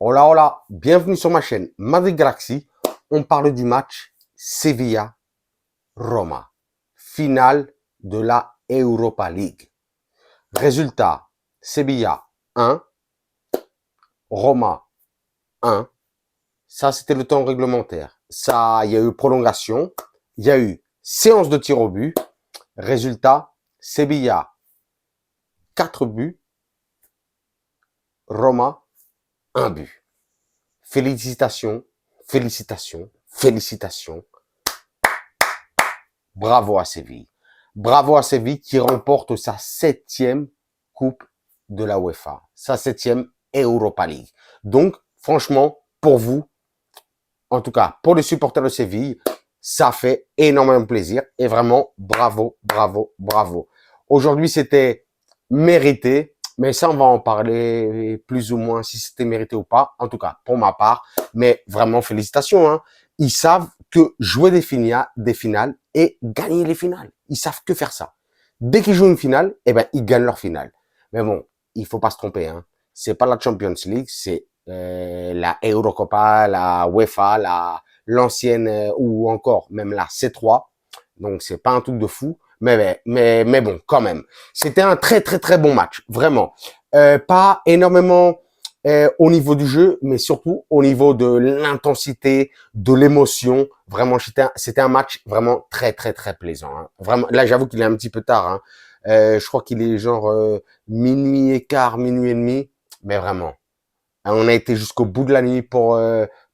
Hola, hola, bienvenue sur ma chaîne Madrid Galaxy. On parle du match Sevilla-Roma, finale de la Europa League. Résultat, Sevilla 1, Roma 1. Ça, c'était le temps réglementaire. Ça, il y a eu prolongation, il y a eu séance de tir au but. Résultat, Sevilla 4 buts, Roma 1 but. Félicitations, félicitations, félicitations. Bravo à Séville. Bravo à Séville qui remporte sa 7e coupe de la UEFA. Sa 7e Europa League. Donc, franchement, pour vous, en tout cas, pour les supporters de Séville, ça fait énormément plaisir. Et vraiment, bravo, bravo, bravo. Aujourd'hui, c'était mérité. Mais ça, on va en parler plus ou moins si c'était mérité ou pas. En tout cas, pour ma part. Mais vraiment, félicitations. Hein. Ils savent que jouer des finales et gagner les finales. Ils savent que faire ça. Dès qu'ils jouent une finale, eh ben, ils gagnent leur finale. Mais bon, il faut pas se tromper. Hein. C'est pas la Champions League, c'est la Eurocopa, la UEFA, l'ancienne ou encore même la C3. Donc, c'est pas un truc de fou. Mais bon, quand même. C'était un très, très, très bon match. Vraiment. Pas énormément au niveau du jeu, mais surtout au niveau de l'intensité, de l'émotion. Vraiment, c'était un match vraiment très, très, très plaisant. Hein. Vraiment, là, j'avoue qu'il est un petit peu tard. Hein. Je crois qu'il est genre minuit et quart, minuit et demi. Mais vraiment, on a été jusqu'au bout de la nuit pour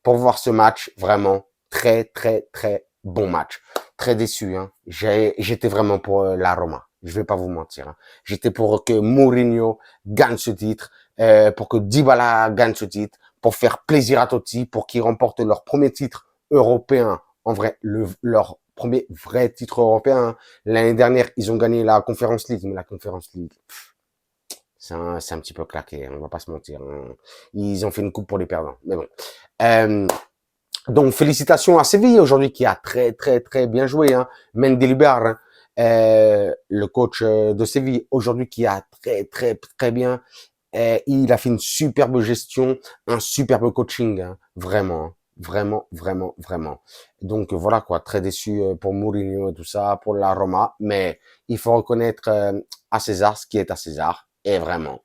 voir ce match. Vraiment, très, très, très bon match. Très déçu. Hein. J'étais vraiment pour la Roma. Je vais pas vous mentir. Hein. J'étais pour que Mourinho gagne ce titre, pour que Dybala gagne ce titre, pour faire plaisir à Totti, pour qu'ils remportent leur premier titre européen. En vrai, leur premier vrai titre européen. Hein. L'année dernière, ils ont gagné la Conference League, mais la Conference League, c'est un petit peu claqué, hein, on va pas se mentir. Hein. Ils ont fait une coupe pour les perdants, mais bon. Donc, félicitations à Séville aujourd'hui qui a très, très, très bien joué. Hein. Mendilibar, hein, le coach de Séville aujourd'hui qui a très, très, très bien. Il a fait une superbe gestion, un superbe coaching, hein, vraiment. Vraiment, vraiment, vraiment. Donc voilà quoi, très déçu pour Mourinho et tout ça, pour la Roma, mais il faut reconnaître à César ce qui est à César, et vraiment.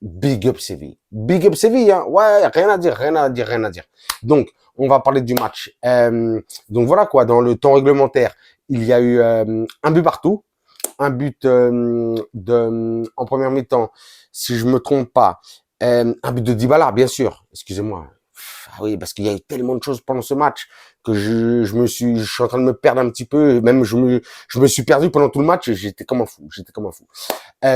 Big up Séville. Big up Séville, hein. Ouais, rien à dire, rien à dire, rien à dire. Donc, on va parler du match. Donc voilà quoi, dans le temps réglementaire, il y a eu un but partout, un but en première mi-temps, si je me trompe pas, un but de Dybala, bien sûr. Excusez-moi. Ah oui, parce qu'il y a eu tellement de choses pendant ce match que je suis en train de me perdre un petit peu. Même je me suis perdu pendant tout le match. J'étais comme un fou. J'étais comme un fou.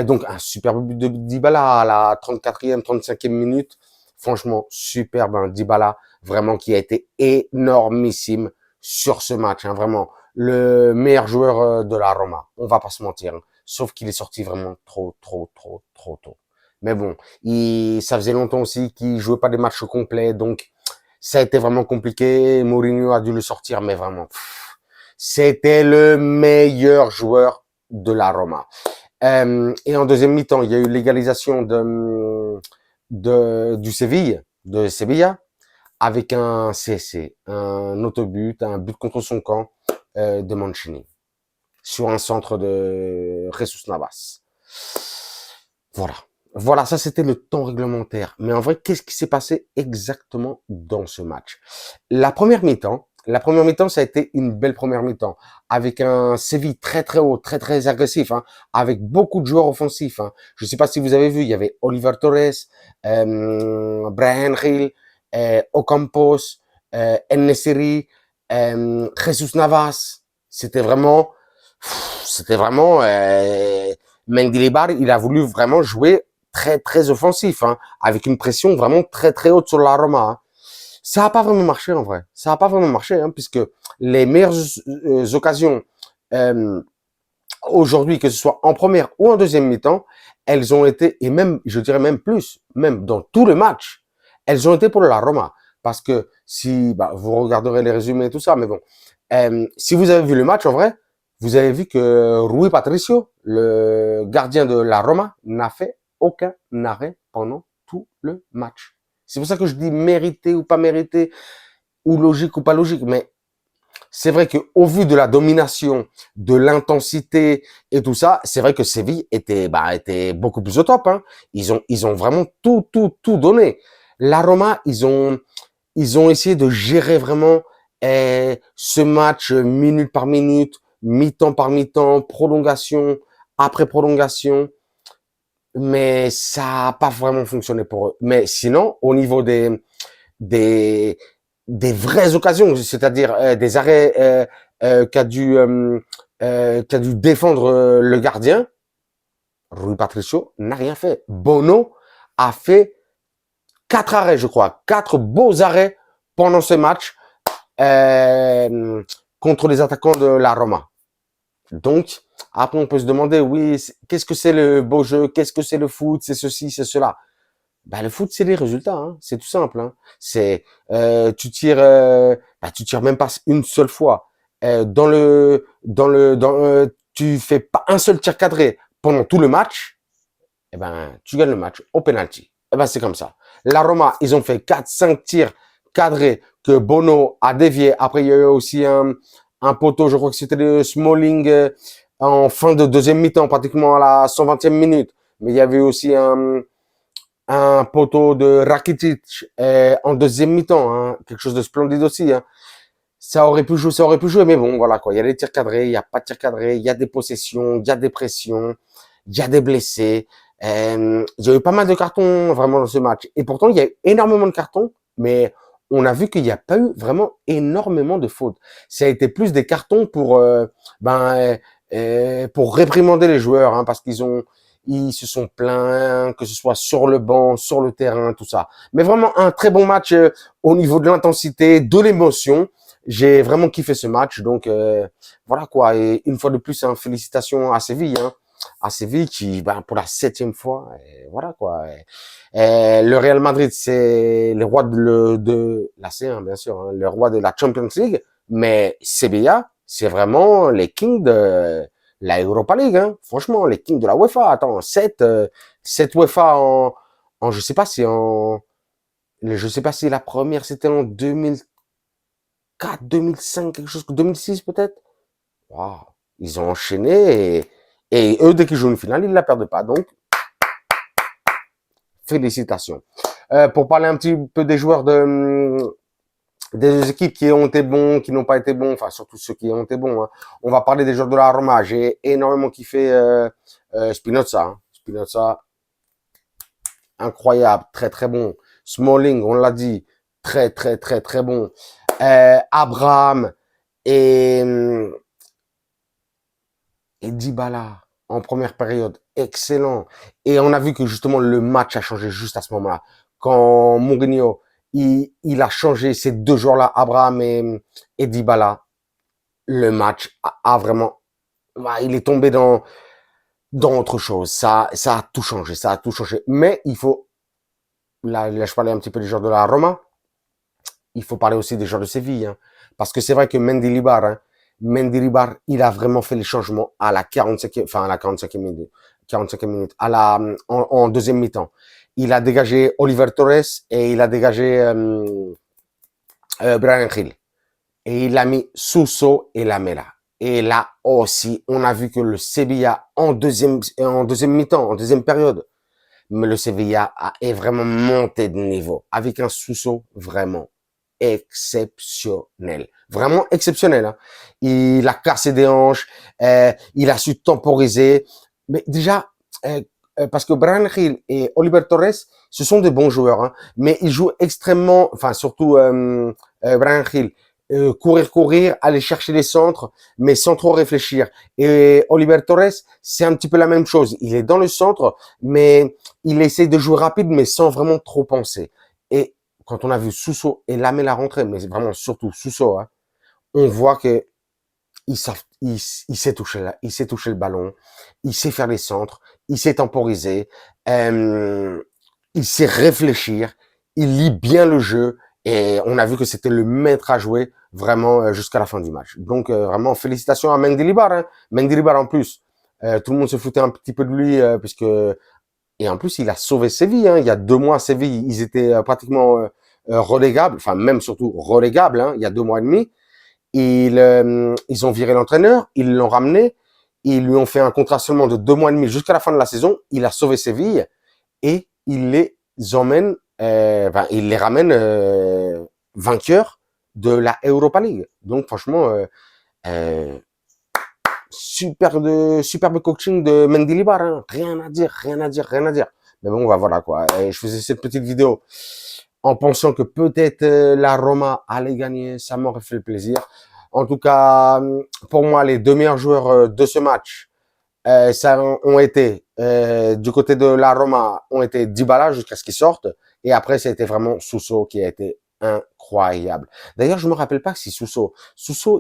Donc un superbe but de Dybala à la 34e, 35e minute. Franchement, superbe. Hein, Dybala, vraiment qui a été énormissime sur ce match. Hein, vraiment le meilleur joueur de la Roma. On va pas se mentir. Hein, sauf qu'il est sorti vraiment trop tôt. Mais bon, ça faisait longtemps aussi qu'il jouait pas des matchs complets, donc ça a été vraiment compliqué. Mourinho a dû le sortir, mais vraiment, c'était le meilleur joueur de la Roma. Et en deuxième mi-temps, il y a eu l'égalisation du Séville, de Sevilla, avec un CSC, un autobut, un but contre son camp de Mancini, sur un centre de Jesus Navas. Voilà. Voilà, ça c'était le temps réglementaire. Mais en vrai, qu'est-ce qui s'est passé exactement dans ce match? La première mi-temps, ça a été une belle première mi-temps, avec un Séville très très haut, très très agressif, hein, avec beaucoup de joueurs offensifs. Hein. Je ne sais pas si vous avez vu, il y avait Oliver Torres, Bryan Gil, Ocampos, En-Nesyri, Jesus Navas. C'était vraiment, Mendilibar, il a voulu vraiment jouer très très offensif, hein, avec une pression vraiment très très haute sur la Roma. Hein. Ça n'a pas vraiment marché en vrai. Ça n'a pas vraiment marché, hein, puisque les meilleures occasions aujourd'hui, que ce soit en première ou en deuxième mi-temps, elles ont été, et même, je dirais même plus, même dans tout le match, elles ont été pour la Roma. Parce que si, vous regarderez les résumés et tout ça, mais bon, si vous avez vu le match en vrai, vous avez vu que Rui Patricio, le gardien de la Roma, n'a fait aucun arrêt pendant tout le match. C'est pour ça que je dis mérité ou pas mérité, ou logique ou pas logique. Mais c'est vrai que au vu de la domination, de l'intensité et tout ça, c'est vrai que Séville était beaucoup plus au top. Hein. Ils ont vraiment tout donné. La Roma, ils ont essayé de gérer vraiment ce match minute par minute, mi-temps par mi-temps, prolongation après prolongation, mais ça a pas vraiment fonctionné pour eux. Mais sinon, au niveau des des vraies occasions, c'est-à-dire des arrêts qu'a dû défendre le gardien, Rui Patricio n'a rien fait. Bono a fait 4 arrêts, je crois, 4 beaux arrêts pendant ce match contre les attaquants de la Roma. Donc, après, on peut se demander, oui, qu'est-ce que c'est le beau jeu? Qu'est-ce que c'est le foot? C'est ceci, c'est cela. Bah, le foot, c'est les résultats, hein. C'est tout simple, hein. C'est, tu tires même pas une seule fois. Tu fais pas un seul tir cadré pendant tout le match. Eh ben, tu gagnes le match au penalty. Eh ben, c'est comme ça. La Roma, ils ont fait 4-5 tirs cadrés que Bono a dévié. Après, il y a eu aussi un poteau, je crois que c'était le Smalling en fin de deuxième mi-temps, pratiquement à la 120e minute. Mais il y avait aussi un poteau de Rakitic en deuxième mi-temps, hein, quelque chose de splendide aussi. Hein. Ça aurait pu jouer, mais bon, voilà quoi. Il y a des tirs cadrés, il y a pas de tirs cadrés, il y a des possessions, il y a des pressions, il y a des blessés. Il y a eu pas mal de cartons vraiment dans ce match. Et pourtant, il y a eu énormément de cartons, mais on a vu qu'il n'y a pas eu vraiment énormément de fautes. Ça a été plus des cartons pour réprimander les joueurs, hein, parce ils se sont plaints, que ce soit sur le banc, sur le terrain, tout ça. Mais vraiment un très bon match au niveau de l'intensité, de l'émotion. J'ai vraiment kiffé ce match, donc voilà quoi. Et une fois de plus, hein, félicitations à Séville, hein, à Séville qui, pour la 7e fois, voilà quoi. Le Real Madrid, c'est le roi de la C1, bien sûr, hein, le roi de la Champions League, mais Sevilla, c'est vraiment les kings de la Europa League, hein. Franchement, les kings de la UEFA. Attends, 7 UEFA je sais pas si je sais pas si la première c'était en 2004, 2005, quelque chose, 2006 peut-être. Waouh, ils ont enchaîné et eux, dès qu'ils jouent une finale, ils la perdent pas. Donc, félicitations. Pour parler un petit peu des joueurs des équipes qui ont été bons, qui n'ont pas été bons, enfin surtout ceux qui ont été bons. Hein. On va parler des joueurs de la Roma. J'ai énormément kiffé Spinozza. Hein. Spinozza, incroyable, très très bon. Smalling, on l'a dit, très très très très bon. Abraham et Dybala en première période, excellent. Et on a vu que justement le match a changé juste à ce moment-là. Quand Mourinho, il a changé ces 2 joueurs-là, Abraham et Dybala, le match a vraiment, il est tombé dans autre chose. Ça a tout changé, ça a tout changé. Mais il faut, là je parlais un petit peu des joueurs de la Roma, il faut parler aussi des joueurs de Séville, hein. Parce que c'est vrai que Mendilibar, il a vraiment fait les changements à la 45e, enfin à la 45e minute, en deuxième mi-temps. Il a dégagé Oliver Torres et il a dégagé Bryan Gil. Et il a mis Suso et Lamela. Et là aussi, on a vu que le Sevilla en deuxième mi-temps, en deuxième période, mais le Sevilla est vraiment monté de niveau avec un Suso vraiment exceptionnel. Vraiment exceptionnel. Hein. Il a cassé des hanches, il a su temporiser. Mais déjà, parce que Bryan Gil et Oliver Torres, ce sont des bons joueurs, hein, mais ils jouent extrêmement, enfin surtout Bryan Gil, courir, aller chercher les centres, mais sans trop réfléchir. Et Oliver Torres, c'est un petit peu la même chose. Il est dans le centre, mais il essaie de jouer rapide, mais sans vraiment trop penser. Et quand on a vu Suso et Lamela rentrer, mais vraiment surtout Suso, hein, on voit que il sait toucher le ballon, il sait faire les centres, il sait temporiser, il sait réfléchir, il lit bien le jeu et on a vu que c'était le maître à jouer vraiment jusqu'à la fin du match. Donc vraiment félicitations à Mendilibar, hein. Mendilibar en plus, tout le monde se foutait un petit peu de lui puisque Et en plus, il a sauvé Séville. Hein. Il y a 2 mois, Séville, ils étaient pratiquement relégables, enfin même surtout relégables. Hein, il y a 2 mois et demi. Ils ont viré l'entraîneur, ils l'ont ramené, ils lui ont fait un contrat seulement de 2 mois et demi jusqu'à la fin de la saison. Il a sauvé Séville et il les emmène, il les ramène vainqueurs de la Europa League. Donc franchement, euh, superbe coaching de Mendilibar, hein. Rien à dire, rien à dire, rien à dire. Mais bon, voilà quoi. Et je faisais cette petite vidéo en pensant que peut-être la Roma allait gagner, ça m'aurait fait plaisir. En tout cas, pour moi, les 2 meilleurs joueurs de ce match, ça ont été du côté de la Roma, ont été Dybala jusqu'à ce qu'il sorte, et après c'était vraiment Suso qui a été incroyable. D'ailleurs, je me rappelle pas si Suso,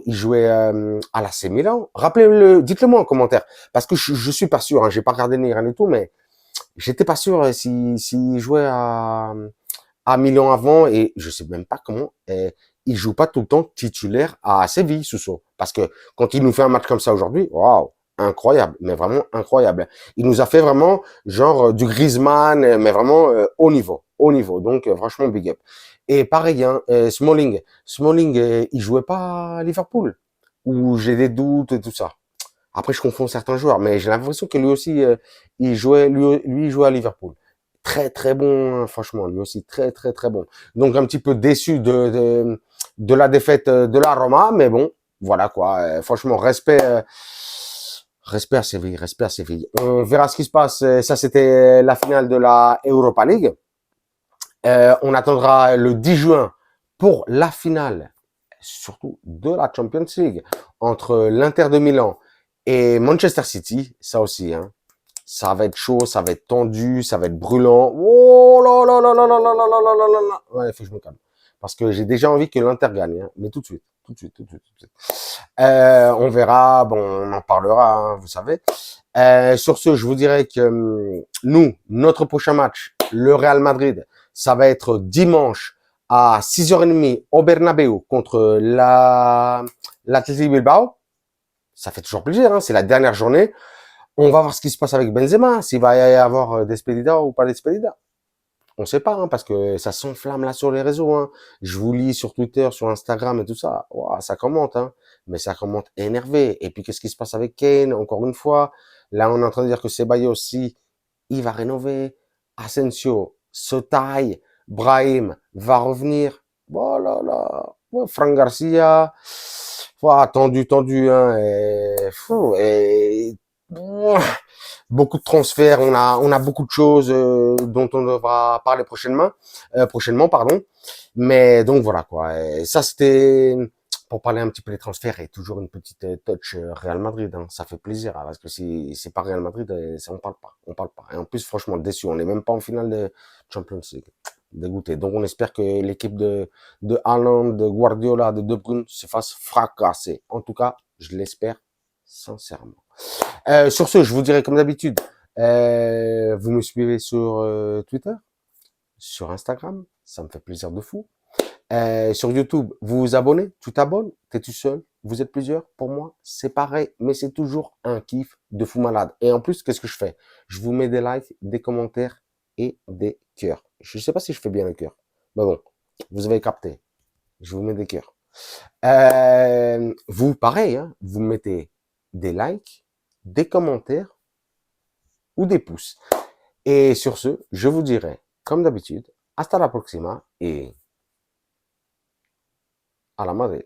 il jouait à l'AC Milan. Rappelez-le, dites-le moi en commentaire, parce que je suis pas sûr. Hein, j'ai pas regardé ni rien du tout, mais j'étais pas sûr s'il jouait à Milan avant, et je sais même pas comment. Il joue pas tout le temps titulaire à Séville, Suso, parce que quand il nous fait un match comme ça aujourd'hui, waouh, incroyable, mais vraiment incroyable. Il nous a fait vraiment genre du Griezmann, mais vraiment haut niveau, haut niveau. Donc franchement big up. Et pareil, hein, Smalling, il jouait pas à Liverpool, où j'ai des doutes et tout ça. Après, je confonds certains joueurs, mais j'ai l'impression que lui aussi, lui, il jouait à Liverpool. Très très bon, hein, franchement, lui aussi très très très bon. Donc un petit peu déçu de la défaite de la Roma, mais bon, voilà quoi. Franchement, respect à Séville, respect à Séville. On verra ce qui se passe. Ça, c'était la finale de la Europa League. On attendra le 10 juin pour la finale, surtout de la Champions League, entre l'Inter de Milan et Manchester City. Ça aussi, hein. Ça va être chaud, ça va être tendu, ça va être brûlant. Oh là là là là là là là là là là là là. Ouais, il faut que je me calme. Parce que j'ai déjà envie que l'Inter gagne, hein. Mais tout de suite, tout de suite, tout de suite, tout de suite. On verra, bon, on en parlera, hein, vous savez. Sur ce, je vous dirais que nous, notre prochain match, le Real Madrid, ça va être dimanche à 6h30 au Bernabéu contre l'Athletic Bilbao. Ça fait toujours plaisir, hein, c'est la dernière journée. On va voir ce qui se passe avec Benzema, s'il va y avoir Despedida ou pas Despedida. On sait pas, hein, parce que ça s'enflamme là sur les réseaux. Hein. Je vous lis sur Twitter, sur Instagram et tout ça. Ouah, ça commente, hein. Mais ça commente énervé. Et puis qu'est-ce qui se passe avec Kane, encore une fois. Là, on est en train de dire que Ceballos aussi, il va rénover. Asensio se taille. Brahim va revenir. Voilà, là. Ouais, Franck Garcia. Ouah, tendu, hein. Beaucoup de transferts, on a beaucoup de choses dont on devra parler prochainement, pardon. Mais donc voilà quoi. Et ça c'était pour parler un petit peu des transferts et toujours une petite touch Real Madrid. Hein. Ça fait plaisir hein, parce que si c'est pas Real Madrid, on parle pas. Et en plus franchement déçu, on n'est même pas en finale de Champions League. Dégoûté. Donc on espère que l'équipe de Haaland, de Guardiola, de Bruyne se fasse fracasser. En tout cas, je l'espère sincèrement. Sur ce, je vous dirai comme d'habitude, vous me suivez sur Twitter, sur Instagram, ça me fait plaisir de fou. Sur YouTube, vous vous abonnez, tu t'abonnes, t'es tout seul, vous êtes plusieurs, pour moi, c'est pareil, mais c'est toujours un kiff de fou malade. Et en plus, qu'est-ce que je fais? Je vous mets des likes, des commentaires et des cœurs. Je sais pas si je fais bien le cœur, mais bon, vous avez capté. Je vous mets des cœurs. Vous, pareil, hein, vous mettez des likes, des commentaires ou des pouces. Et sur ce, je vous dirai, comme d'habitude, hasta la próxima et à la madre.